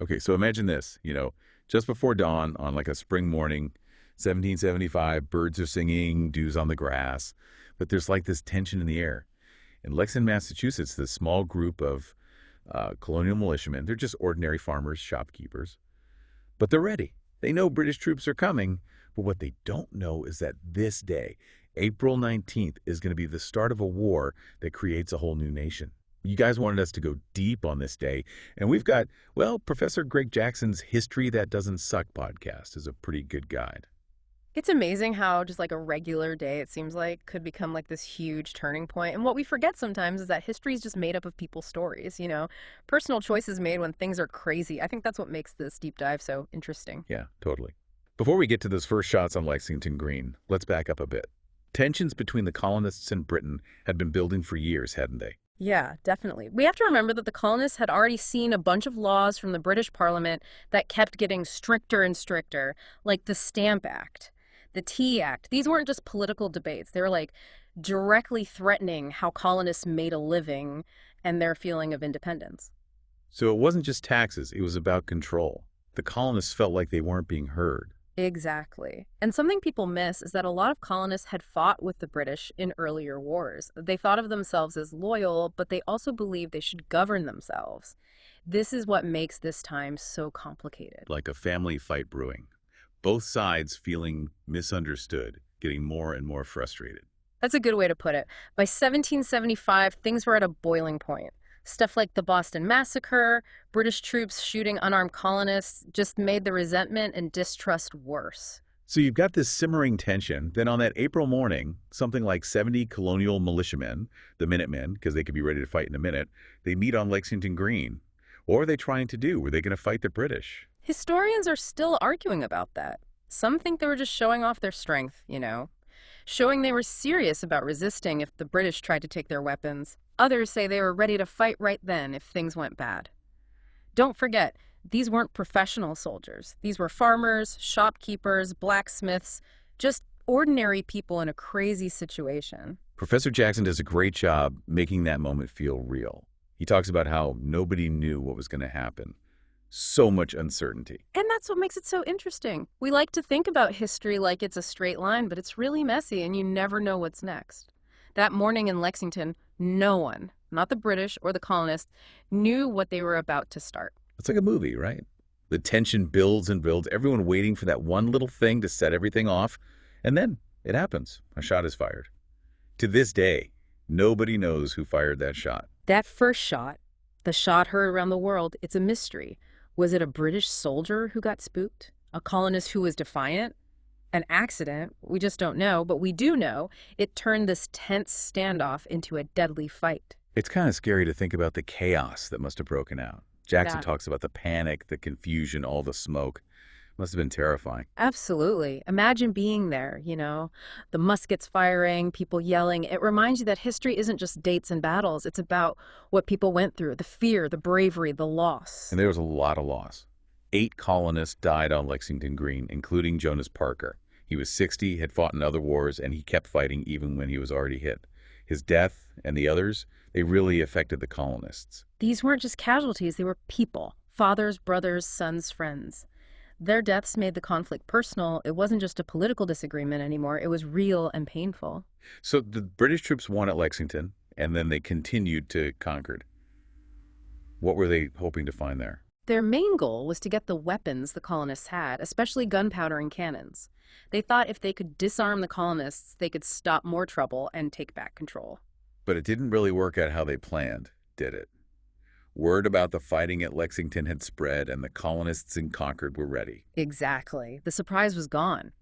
Okay, so imagine this, just before dawn on like a spring morning, 1775, birds are singing, dews on the grass, but there's like this tension in the air. In Lexington, Massachusetts, this small group of colonial militiamen, they're just ordinary farmers, shopkeepers, but they're ready. They know British troops are coming, but what they don't know is that this day, April 19th, is going to be the start of a war that creates a whole new nation. You guys wanted us to go deep on this day, and we've got, well, Professor Greg Jackson's History That Doesn't Suck podcast is a pretty good guide. It's amazing how just like a regular day, it seems like, could become like this huge turning point. And what we forget sometimes is that history is just made up of people's stories, personal choices made when things are crazy. I think that's what makes this deep dive so interesting. Yeah, totally. Before we get to those first shots on Lexington Green, let's back up a bit. Tensions between the colonists and Britain had been building for years, hadn't they? Yeah, definitely. We have to remember that the colonists had already seen a bunch of laws from the British Parliament that kept getting stricter and stricter, like the Stamp Act, the Tea Act. These weren't just political debates. They were like directly threatening how colonists made a living and their feeling of independence. So it wasn't just taxes, it was about control. The colonists felt like they weren't being heard. Exactly. And something people miss is that a lot of colonists had fought with the British in earlier wars. They thought of themselves as loyal, but they also believed they should govern themselves. This is what makes this time so complicated. Like a family fight brewing. Both sides feeling misunderstood, getting more and more frustrated. That's a good way to put it. By 1775, things were at a boiling point. Stuff like the Boston Massacre, British troops shooting unarmed colonists just made the resentment and distrust worse. So you've got this simmering tension. Then on that April morning, something like 70 colonial militiamen, the Minutemen, because they could be ready to fight in a minute, they meet on Lexington Green. What were they trying to do? Were they going to fight the British? Historians are still arguing about that. Some think they were just showing off their strength, showing they were serious about resisting if the British tried to take their weapons. Others say they were ready to fight right then if things went bad. Don't forget, these weren't professional soldiers. These were farmers, shopkeepers, blacksmiths, just ordinary people in a crazy situation. Professor Jackson does a great job making that moment feel real. He talks about how nobody knew what was going to happen. So much uncertainty. And that's what makes it so interesting. We like to think about history like it's a straight line, but it's really messy and you never know what's next. That morning in Lexington, no one, not the British or the colonists, knew what they were about to start. It's like a movie, right? The tension builds and builds, everyone waiting for that one little thing to set everything off, and then it happens. A shot is fired. To this day, nobody knows who fired that shot. That first shot, the shot heard around the world, it's a mystery. Was it a British soldier who got spooked? A colonist who was defiant? An accident? We just don't know, but we do know it turned this tense standoff into a deadly fight. It's kind of scary to think about the chaos that must have broken out. Jackson Yeah. talks about the panic, the confusion, all the smoke. Must have been terrifying. Absolutely. Imagine being there, the muskets firing, people yelling. It reminds you that history isn't just dates and battles. It's about what people went through, the fear, the bravery, the loss. And there was a lot of loss. 8 colonists died on Lexington Green, including Jonas Parker. He was 60, had fought in other wars, and he kept fighting even when he was already hit. His death and the others, they really affected the colonists. These weren't just casualties, they were people. Fathers, brothers, sons, friends. Their deaths made the conflict personal. It wasn't just a political disagreement anymore. It was real and painful. So the British troops won at Lexington, and then they continued to Concord. What were they hoping to find there? Their main goal was to get the weapons the colonists had, especially gunpowder and cannons. They thought if they could disarm the colonists, they could stop more trouble and take back control. But it didn't really work out how they planned, did it? Word about the fighting at Lexington had spread, and the colonists in Concord were ready. Exactly. The surprise was gone.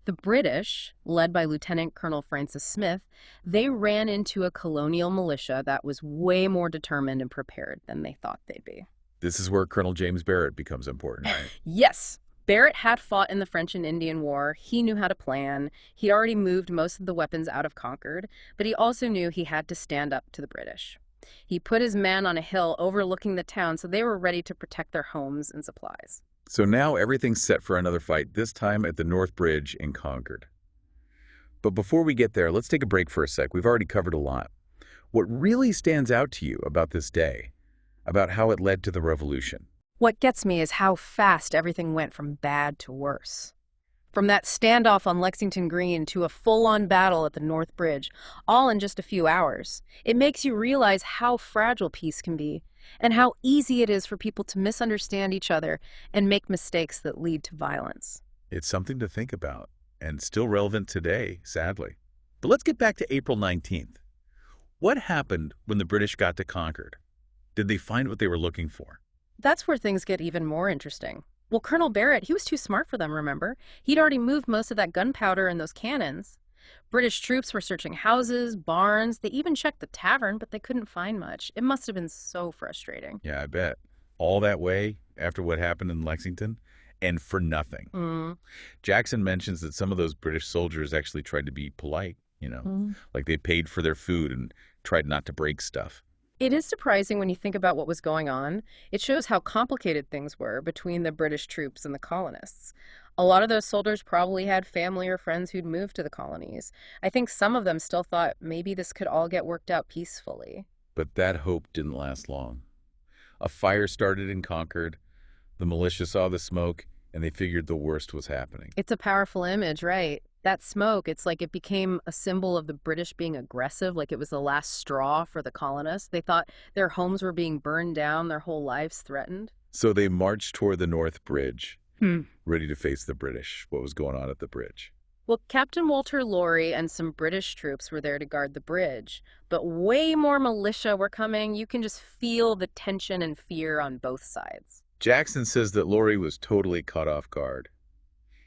The British, led by Lieutenant Colonel Francis Smith, they ran into a colonial militia that was way more determined and prepared than they thought they'd be. This is where Colonel James Barrett becomes important, right? Yes, Barrett had fought in the French and Indian War. He knew how to plan. He'd already moved most of the weapons out of Concord, but he also knew he had to stand up to the British. He put his men on a hill overlooking the town so they were ready to protect their homes and supplies. So now everything's set for another fight, this time at the North Bridge in Concord. But before we get there, let's take a break for a sec. We've already covered a lot. What really stands out to you about this day, about how it led to the revolution? What gets me is how fast everything went from bad to worse. From that standoff on Lexington Green to a full-on battle at the North Bridge, all in just a few hours. It makes you realize how fragile peace can be, and how easy it is for people to misunderstand each other and make mistakes that lead to violence. It's something to think about, and still relevant today, sadly. But let's get back to April 19th. What happened when the British got to Concord? Did they find what they were looking for? That's where things get even more interesting. Well, Colonel Barrett, he was too smart for them, remember? He'd already moved most of that gunpowder and those cannons. British troops were searching houses, barns, they even checked the tavern, but they couldn't find much. It must have been so frustrating. Yeah, I bet. All that way after what happened in Lexington, and for nothing. Mm. Jackson mentions that some of those British soldiers actually tried to be polite, Mm. like they paid for their food and tried not to break stuff. It is surprising when you think about what was going on. It shows how complicated things were between the British troops and the colonists. A lot of those soldiers probably had family or friends who'd moved to the colonies. I think some of them still thought maybe this could all get worked out peacefully. But that hope didn't last long. A fire started in Concord. The militia saw the smoke, and they figured the worst was happening. It's a powerful image, right? That smoke, it's like it became a symbol of the British being aggressive, like it was the last straw for the colonists. They thought their homes were being burned down, their whole lives threatened. So they marched toward the North Bridge, Hmm. ready to face the British, what was going on at the bridge. Well, Captain Walter Laurie and some British troops were there to guard the bridge, but way more militia were coming. You can just feel the tension and fear on both sides. Jackson says that Laurie was totally caught off guard.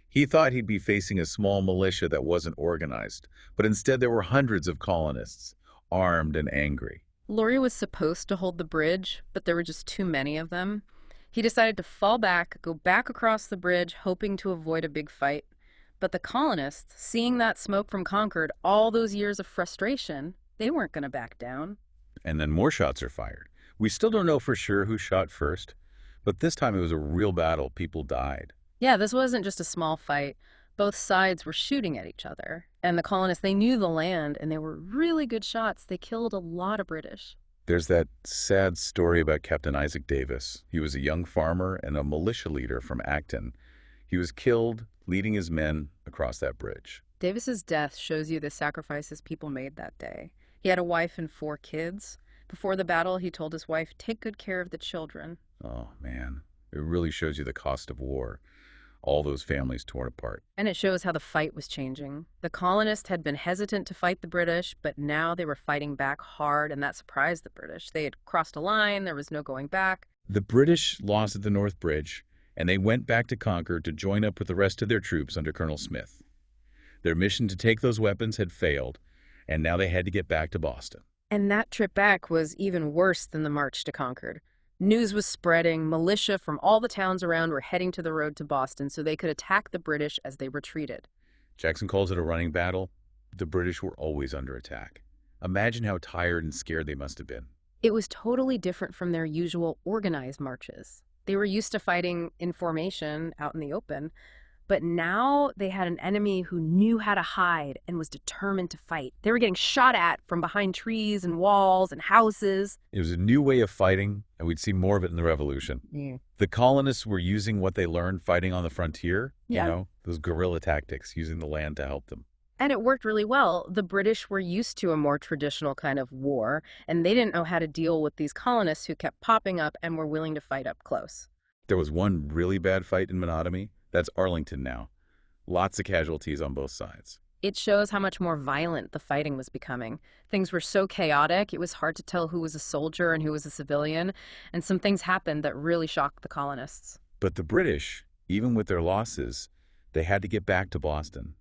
He thought he'd be facing a small militia that wasn't organized, but instead there were hundreds of colonists, armed and angry. Laurie was supposed to hold the bridge, but there were just too many of them. He decided to fall back, go back across the bridge, hoping to avoid a big fight. But the colonists, seeing that smoke from Concord, all those years of frustration, they weren't going to back down. And then more shots are fired. We still don't know for sure who shot first, but this time it was a real battle. People died. Yeah, this wasn't just a small fight. Both sides were shooting at each other. And the colonists, they knew the land, and they were really good shots. They killed a lot of British. There's that sad story about Captain Isaac Davis. He was a young farmer and a militia leader from Acton. He was killed leading his men across that bridge. Davis's death shows you the sacrifices people made that day. He had a wife and 4 kids. Before the battle, he told his wife, "Take good care of the children." Oh, man. It really shows you the cost of war. All those families torn apart. And it shows how the fight was changing. The colonists had been hesitant to fight the British, but now they were fighting back hard, and that surprised the British. They had crossed a line, there was no going back. The British lost at the North Bridge, and they went back to Concord to join up with the rest of their troops under Colonel Smith. Their mission to take those weapons had failed, and now they had to get back to Boston. And that trip back was even worse than the march to Concord. News was spreading. Militia from all the towns around were heading to the road to Boston so they could attack the British as they retreated. Jackson calls it a running battle. The British were always under attack. Imagine how tired and scared they must have been. It was totally different from their usual organized marches. They were used to fighting in formation out in the open, but now they had an enemy who knew how to hide and was determined to fight. They were getting shot at from behind trees and walls and houses. It was a new way of fighting, and we'd see more of it in the Revolution. Yeah. The colonists were using what they learned fighting on the frontier, Yeah. those guerrilla tactics, using the land to help them. And it worked really well. The British were used to a more traditional kind of war, and they didn't know how to deal with these colonists who kept popping up and were willing to fight up close. There was one really bad fight in Menotomy. That's Arlington now. Lots of casualties on both sides. It shows how much more violent the fighting was becoming. Things were so chaotic, it was hard to tell who was a soldier and who was a civilian, and some things happened that really shocked the colonists. But the British, even with their losses, they had to get back to Boston.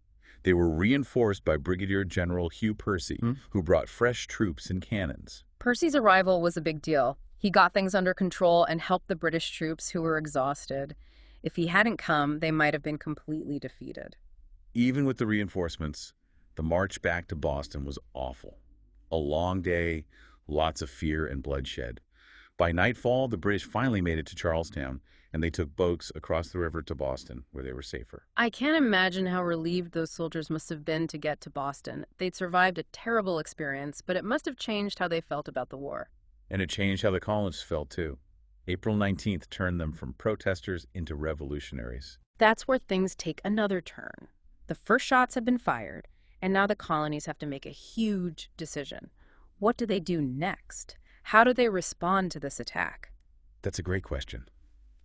They were reinforced by Brigadier General Hugh Percy, who brought fresh troops and cannons. Percy's arrival was a big deal. He got things under control and helped the British troops who were exhausted. If he hadn't come, they might have been completely defeated. Even with the reinforcements, the march back to Boston was awful. A long day, lots of fear and bloodshed. By nightfall, the British finally made it to Charlestown, and they took boats across the river to Boston, where they were safer. I can't imagine how relieved those soldiers must have been to get to Boston. They'd survived a terrible experience, but it must have changed how they felt about the war. And it changed how the colonists felt, too. April 19th turned them from protesters into revolutionaries. That's where things take another turn. The first shots have been fired, and now the colonies have to make a huge decision. What do they do next? How do they respond to this attack? That's a great question.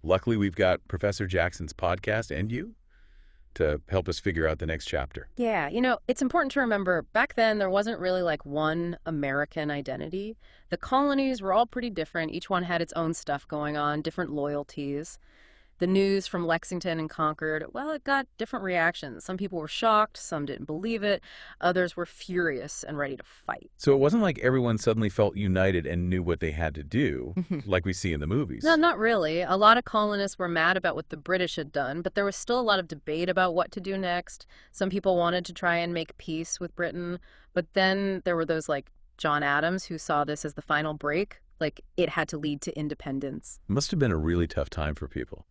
Luckily, we've got Professor Jackson's podcast and you to help us figure out the next chapter. Yeah, it's important to remember back then there wasn't really like one American identity. The colonies were all pretty different. Each one had its own stuff going on, different loyalties. The news from Lexington and Concord, well, it got different reactions. Some people were shocked, some didn't believe it, others were furious and ready to fight. So it wasn't like everyone suddenly felt united and knew what they had to do, like we see in the movies. No, not really. A lot of colonists were mad about what the British had done, but there was still a lot of debate about what to do next. Some people wanted to try and make peace with Britain, but then there were those like John Adams who saw this as the final break. Like, it had to lead to independence. It must have been a really tough time for people,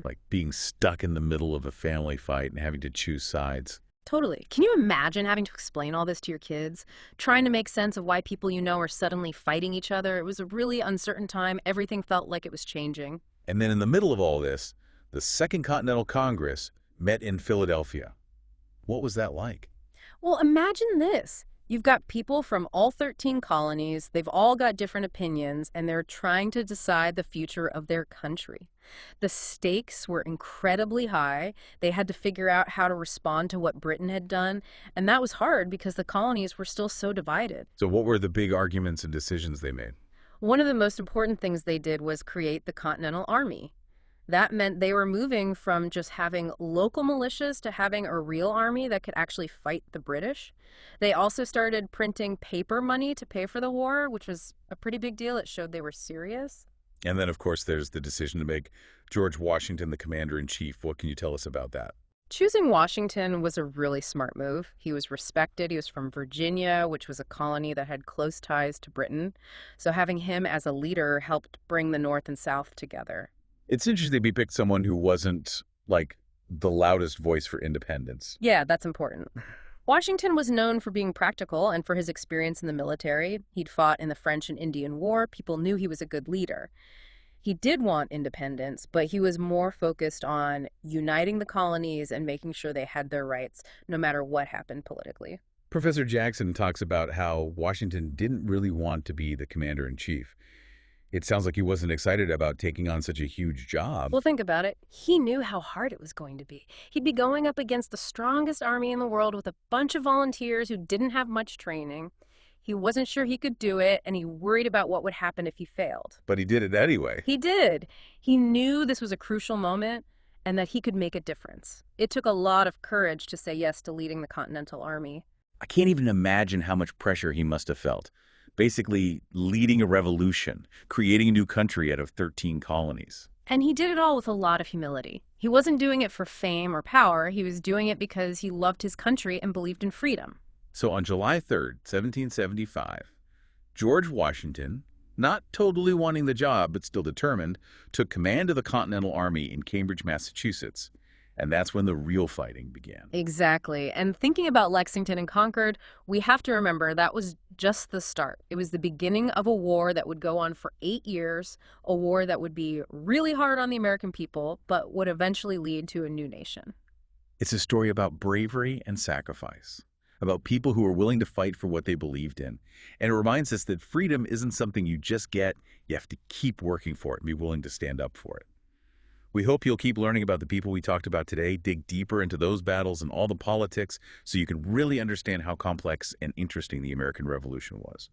like being stuck in the middle of a family fight and having to choose sides. Totally. Can you imagine having to explain all this to your kids? Trying to make sense of why people you know are suddenly fighting each other. It was a really uncertain time. Everything felt like it was changing. And then in the middle of all this, the Second Continental Congress met in Philadelphia. What was that like? Well, imagine this. You've got people from all 13 colonies. They've all got different opinions, and they're trying to decide the future of their country. The stakes were incredibly high. They had to figure out how to respond to what Britain had done, and that was hard because the colonies were still so divided. So what were the big arguments and decisions they made? One of the most important things they did was create the Continental Army. That meant they were moving from just having local militias to having a real army that could actually fight the British. They also started printing paper money to pay for the war, which was a pretty big deal. It showed they were serious. And then, of course, there's the decision to make George Washington the commander-in-chief. What can you tell us about that? Choosing Washington was a really smart move. He was respected. He was from Virginia, which was a colony that had close ties to Britain. So having him as a leader helped bring the North and South together. It's interesting we picked someone who wasn't, like, the loudest voice for independence. Yeah, that's important. Washington was known for being practical and for his experience in the military. He'd fought in the French and Indian War. People knew he was a good leader. He did want independence, but he was more focused on uniting the colonies and making sure they had their rights, no matter what happened politically. Professor Jackson talks about how Washington didn't really want to be the commander-in-chief. It sounds like he wasn't excited about taking on such a huge job. Well, think about it. He knew how hard it was going to be. He'd be going up against the strongest army in the world with a bunch of volunteers who didn't have much training. He wasn't sure he could do it, and he worried about what would happen if he failed. But he did it anyway. He did. He knew this was a crucial moment and that he could make a difference. It took a lot of courage to say yes to leading the Continental Army. I can't even imagine how much pressure he must have felt. Basically leading a revolution, creating a new country out of 13 colonies. And he did it all with a lot of humility. He wasn't doing it for fame or power. He was doing it because he loved his country and believed in freedom. So on July 3rd, 1775, George Washington, not totally wanting the job but still determined, took command of the Continental Army in Cambridge, Massachusetts. And that's when the real fighting began. Exactly. And thinking about Lexington and Concord, we have to remember that was just the start. It was the beginning of a war that would go on for 8 years, a war that would be really hard on the American people, but would eventually lead to a new nation. It's a story about bravery and sacrifice, about people who are willing to fight for what they believed in. And it reminds us that freedom isn't something you just get. You have to keep working for it and be willing to stand up for it. We hope you'll keep learning about the people we talked about today, dig deeper into those battles and all the politics so you can really understand how complex and interesting the American Revolution was.